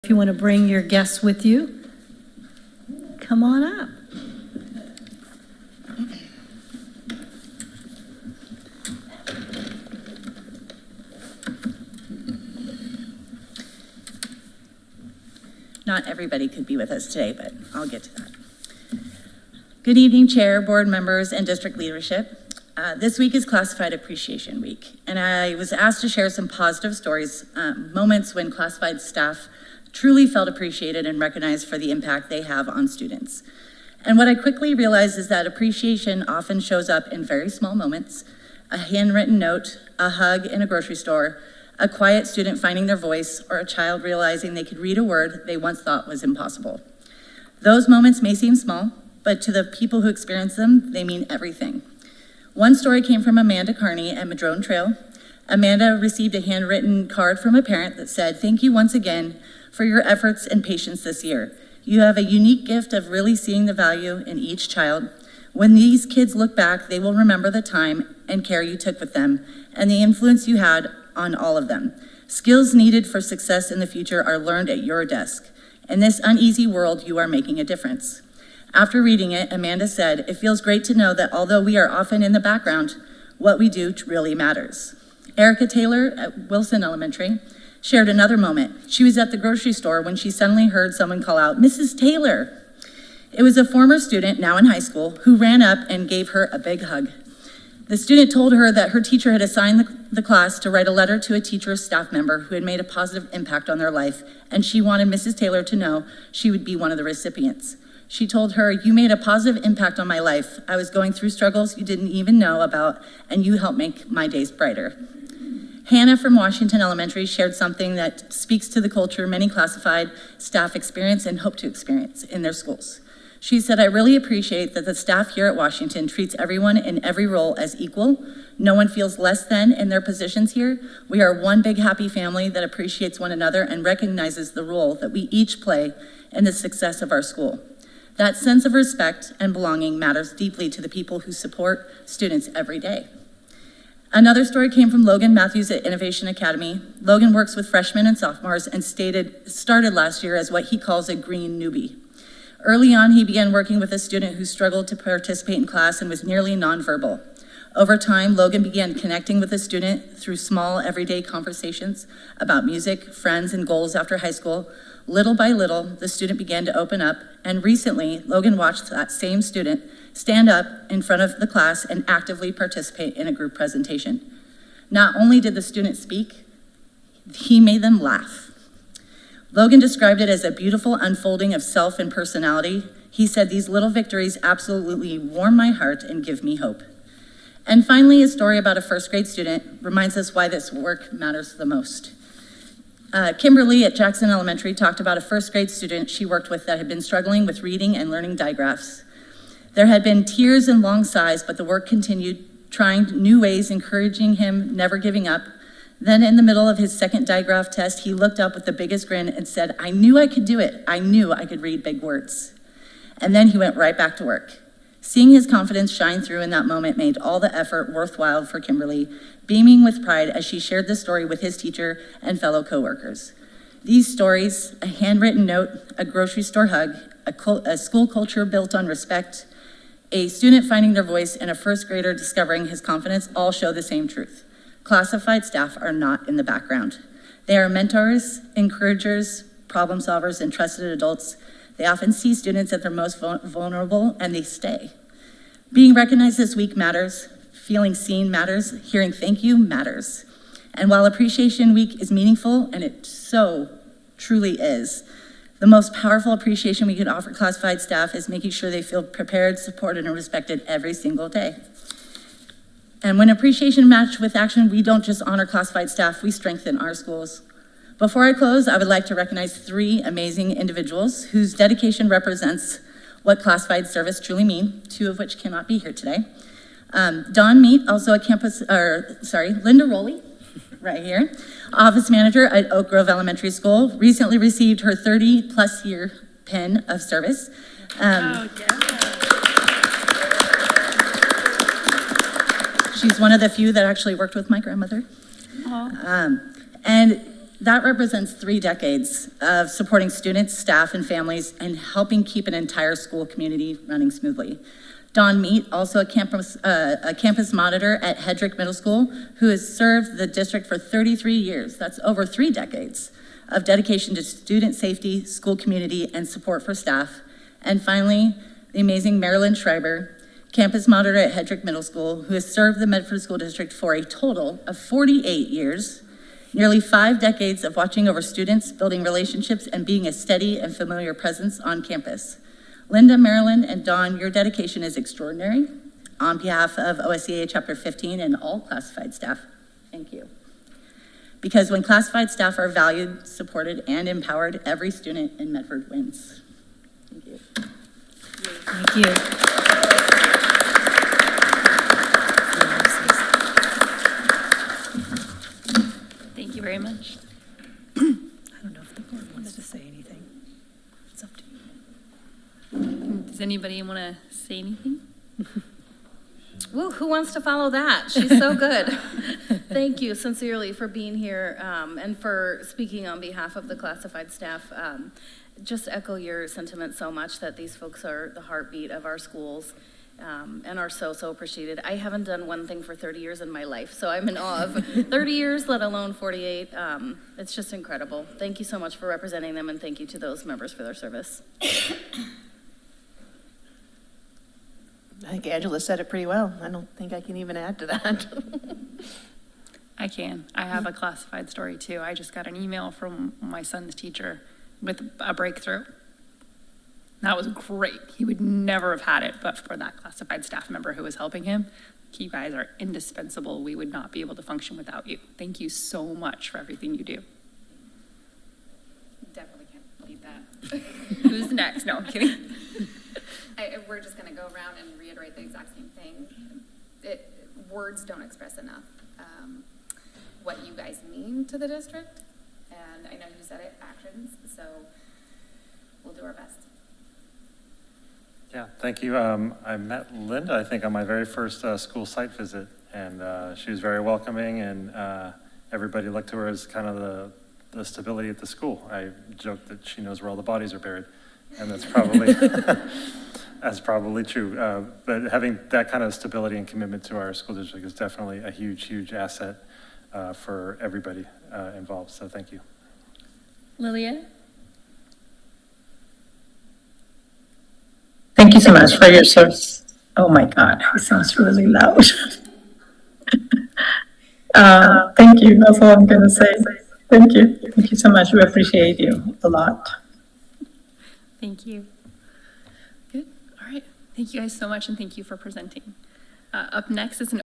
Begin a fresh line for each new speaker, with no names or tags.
If you want to bring your guests with you, come on up.
Not everybody could be with us today, but I'll get to that. Good evening, Chair, board members, and district leadership. This week is Classified Appreciation Week, and I was asked to share some positive stories, moments when classified staff truly felt appreciated and recognized for the impact they have on students. And what I quickly realized is that appreciation often shows up in very small moments: a handwritten note, a hug in a grocery store, a quiet student finding their voice, or a child realizing they could read a word they once thought was impossible. Those moments may seem small, but to the people who experience them, they mean everything. One story came from Amanda Carney at Madrone Trail. Amanda received a handwritten card from a parent that said, "Thank you once again for your efforts and patience this year. You have a unique gift of really seeing the value in each child. When these kids look back, they will remember the time and care you took with them and the influence you had on all of them. Skills needed for success in the future are learned at your desk. In this uneasy world, you are making a difference." After reading it, Amanda said, "It feels great to know that although we are often in the background, what we do really matters." Erica Taylor at Wilson Elementary shared another moment. She was at the grocery store when she suddenly heard someone call out, "Mrs. Taylor." It was a former student, now in high school, who ran up and gave her a big hug. The student told her that her teacher had assigned the class to write a letter to a teacher or staff member who had made a positive impact on their life, and she wanted Mrs. Taylor to know she would be one of the recipients. She told her, "You made a positive impact on my life. I was going through struggles you didn't even know about, and you helped make my days brighter." Hannah from Washington Elementary shared something that speaks to the culture many classified staff experience and hope to experience in their schools. She said, "I really appreciate that the staff here at Washington treats everyone in every role as equal. No one feels less than in their positions here. We are one big happy family that appreciates one another and recognizes the role that we each play in the success of our school. That sense of respect and belonging matters deeply to the people who support students every day." Another story came from Logan Matthews at Innovation Academy. Logan works with freshmen and sophomores and started last year as what he calls a green newbie. Early on, he began working with a student who struggled to participate in class and was nearly nonverbal. Over time, Logan began connecting with the student through small, everyday conversations about music, friends, and goals after high school. Little by little, the student began to open up, and recently, Logan watched that same student stand up in front of the class and actively participate in a group presentation. Not only did the student speak, he made them laugh. Logan described it as a beautiful unfolding of self and personality. He said, "These little victories absolutely warm my heart and give me hope." And finally, a story about a first grade student reminds us why this work matters the most. Kimberly at Jackson Elementary talked about a first grade student she worked with that had been struggling with reading and learning digraphs. There had been tears and long sighs, but the work continued, trying new ways, encouraging him, never giving up. Then in the middle of his second digraph test, he looked up with the biggest grin and said, "I knew I could do it. I knew I could read big words." And then he went right back to work. Seeing his confidence shine through in that moment made all the effort worthwhile for Kimberly, beaming with pride as she shared the story with his teacher and fellow coworkers. These stories, a handwritten note, a grocery store hug, a school culture built on respect, a student finding their voice, and a first grader discovering his confidence all show the same truth. Classified staff are not in the background. They are mentors, encouragers, problem solvers, and trusted adults. They often see students at their most vulnerable, and they stay. Being recognized this week matters. Feeling seen matters. Hearing thank you matters. And while Appreciation Week is meaningful, and it so truly is, the most powerful appreciation we can offer classified staff is making sure they feel prepared, supported, and respected every single day. And when appreciation matched with action, we don't just honor classified staff, we strengthen our schools. Before I close, I would like to recognize 3 amazing individuals whose dedication represents what classified service truly mean, 2 of which cannot be here today. Dawn Meat, also a Linda Rowley, right here, office manager at Oak Grove Elementary School, recently received her 30-plus year pin of service. She's one of the few that actually worked with my grandmother. And That represents 3 decades of supporting students, staff, and families, and helping keep an entire school community running smoothly. Dawn Meat, also a campus monitor at Hedrick Middle School, who has served the district for 33 years. That's over 3 decades of dedication to student safety, school community, and support for staff. And finally, the amazing Marilyn Schreiber, campus monitor at Hedrick Middle School, who has served the Medford School District for a total of 48 years, nearly 5 decades of watching over students, building relationships, and being a steady and familiar presence on campus. Linda, Marilyn, and Dawn, your dedication is extraordinary. On behalf of OSCA Chapter 15 and all classified staff, thank you. Because when classified staff are valued, supported, and empowered, every student in Medford wins. Thank you.
Thank you.
Thank you very much.
I don't know if the board wants to say anything. It's up to you.
Does anybody want to say anything?
Woo, who wants to follow that? She's so good. Thank you sincerely for being here and for speaking on behalf of the classified staff. Just echo your sentiment so much that these folks are the heartbeat of our schools and are so, so appreciated. I haven't done one thing for 30 years in my life, so I'm in awe of 30 years, let alone 48. It's just incredible. Thank you so much for representing them, and thank you to those members for their service.
I think Angela said it pretty well. I don't think I can even add to that.
I can. I have a classified story too. I just got an email from my son's teacher with a breakthrough. That was great. He would never have had it, but for that classified staff member who was helping him. You guys are indispensable. We would not be able to function without you. Thank you so much for everything you do.
Definitely can't beat that.
Who's next? No, I'm kidding.
We're just going to go around and reiterate the exact same thing. Words don't express enough what you guys mean to the district. And I know you said it, actions, so we'll do our best.
Yeah, thank you. I met Linda, I think, on my very first school site visit, and she was very welcoming, and everybody looked to her as kind of the stability at the school. I joke that she knows where all the bodies are buried, and that's probably that's probably true. But having that kind of stability and commitment to our school district is definitely a huge, huge asset for everybody involved. So thank you.
Lilia?
Thank you so much for your service. Oh my God, it sounds really loud. Thank you, that's all I'm gonna say. Thank you. Thank you so much. We appreciate you a lot.
Thank you. Good. All right. Thank you guys so much, and thank you for presenting. Up next is an